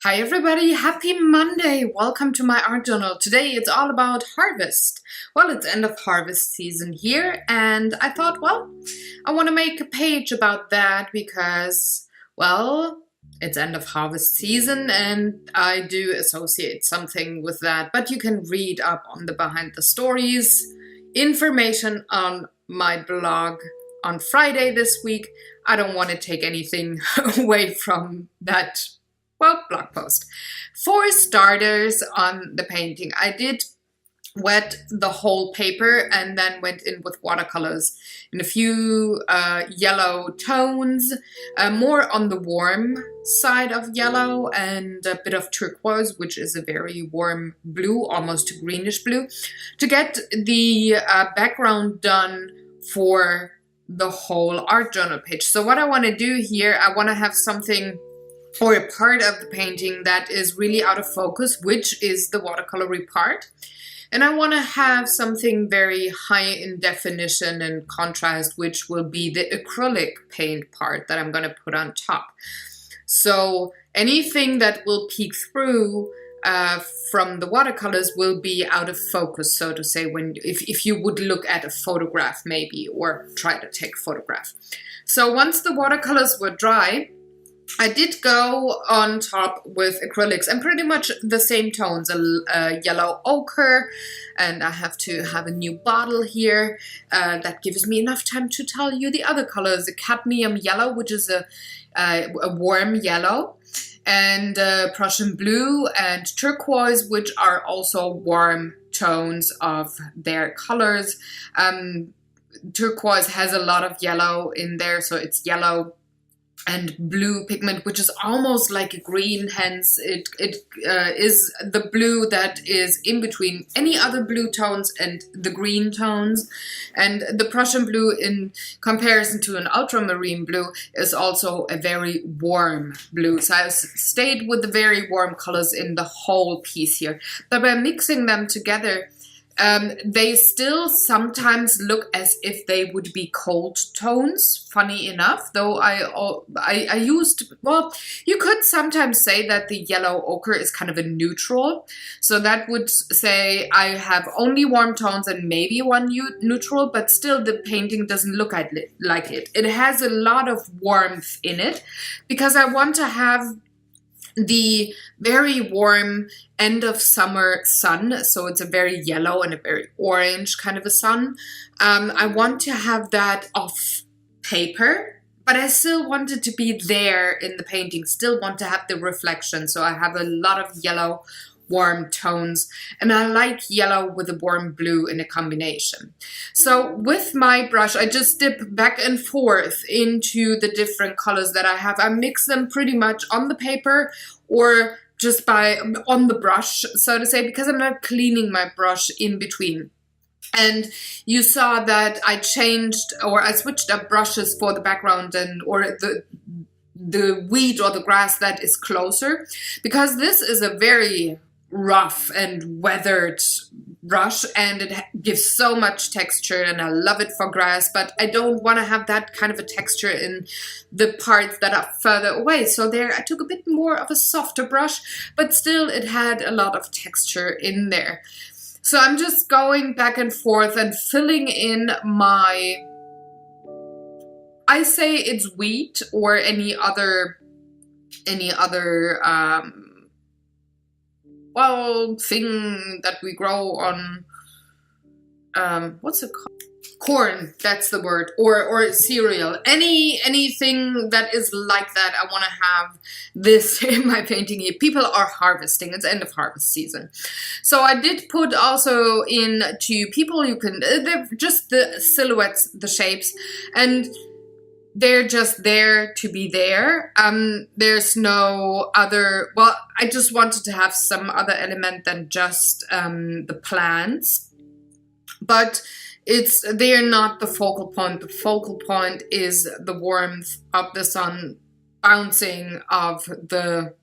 Hi everybody, happy Monday! Welcome to my art journal. Today it's all about harvest. Well, it's end of harvest season here and I thought, I want to make a page about that because, it's end of harvest season and I do associate something with that. But you can read up on the behind the stories information on my blog on Friday this week. I don't want to take anything away from that blog post. For starters on the painting, I did wet the whole paper and then went in with watercolors in a few yellow tones, more on the warm side of yellow, and a bit of turquoise, which is a very warm blue, almost greenish blue, to get the background done for the whole art journal page. So what I want to do here, I want to have something or a part of the painting that is really out of focus, which is the watercolory part. And I want to have something very high in definition and contrast, which will be the acrylic paint part that I'm going to put on top. So anything that will peek through from the watercolors will be out of focus, so to say, if you would look at a photograph maybe, or try to take a photograph. So once the watercolors were dry, I did go on top with acrylics and pretty much the same tones, a yellow ochre, and I have to have a new bottle here. That gives me enough time to tell you the other colors. A cadmium yellow, which is a warm yellow, and Prussian blue and turquoise, which are also warm tones of their colors. Turquoise has a lot of yellow in there, so it's yellow and blue pigment, which is almost like a green, hence it is the blue that is in between any other blue tones and the green tones. And the Prussian blue, in comparison to an ultramarine blue, is also a very warm blue. So I stayed with the very warm colors in the whole piece here. But by mixing them together, they still sometimes look as if they would be cold tones, funny enough, though I used, you could sometimes say that the yellow ochre is kind of a neutral. So that would say I have only warm tones and maybe one neutral, but still the painting doesn't look like it. It has a lot of warmth in it because I want to have the very warm end of summer sun, so it's a very yellow and a very orange kind of a sun. I want to have that off paper, but I still want it to be there in the painting, still want to have the reflection. So I have a lot of yellow warm tones, and I like yellow with a warm blue in a combination. So with my brush, I just dip back and forth into the different colors that I have. I mix them pretty much on the paper or just on the brush, so to say, because I'm not cleaning my brush in between. And you saw that I switched up brushes for the background or the weed or the grass that is closer, because this is a very rough and weathered brush and it gives so much texture, and I love it for grass, but I don't want to have that kind of a texture in the parts that are further away. So there I took a bit more of a softer brush, but still it had a lot of texture in there. So I'm just going back and forth and filling in I say it's wheat or any other thing that we grow on, what's it called? Corn, that's the word, or cereal. Anything that is like that, I want to have this in my painting here. People are harvesting, it's end of harvest season. So I did put also in to people, you can, they're just the silhouettes, the shapes, and they're just there to be there. There's no other, I just wanted to have some other element than just the plants, but they're not the focal point. The focal point is the warmth of the sun bouncing off the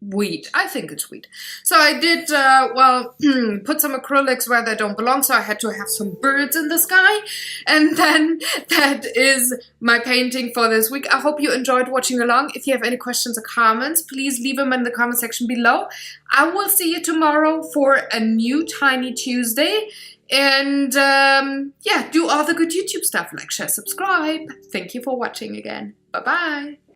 wheat. I think it's wheat. So I did, well, put some acrylics where they don't belong, so I had to have some birds in the sky. And then that is my painting for this week. I hope you enjoyed watching along. If you have any questions or comments, please leave them in the comment section below. I will see you tomorrow for a new Tiny Tuesday. And yeah, do all the good YouTube stuff, like, share, subscribe. Thank you for watching again. Bye-bye.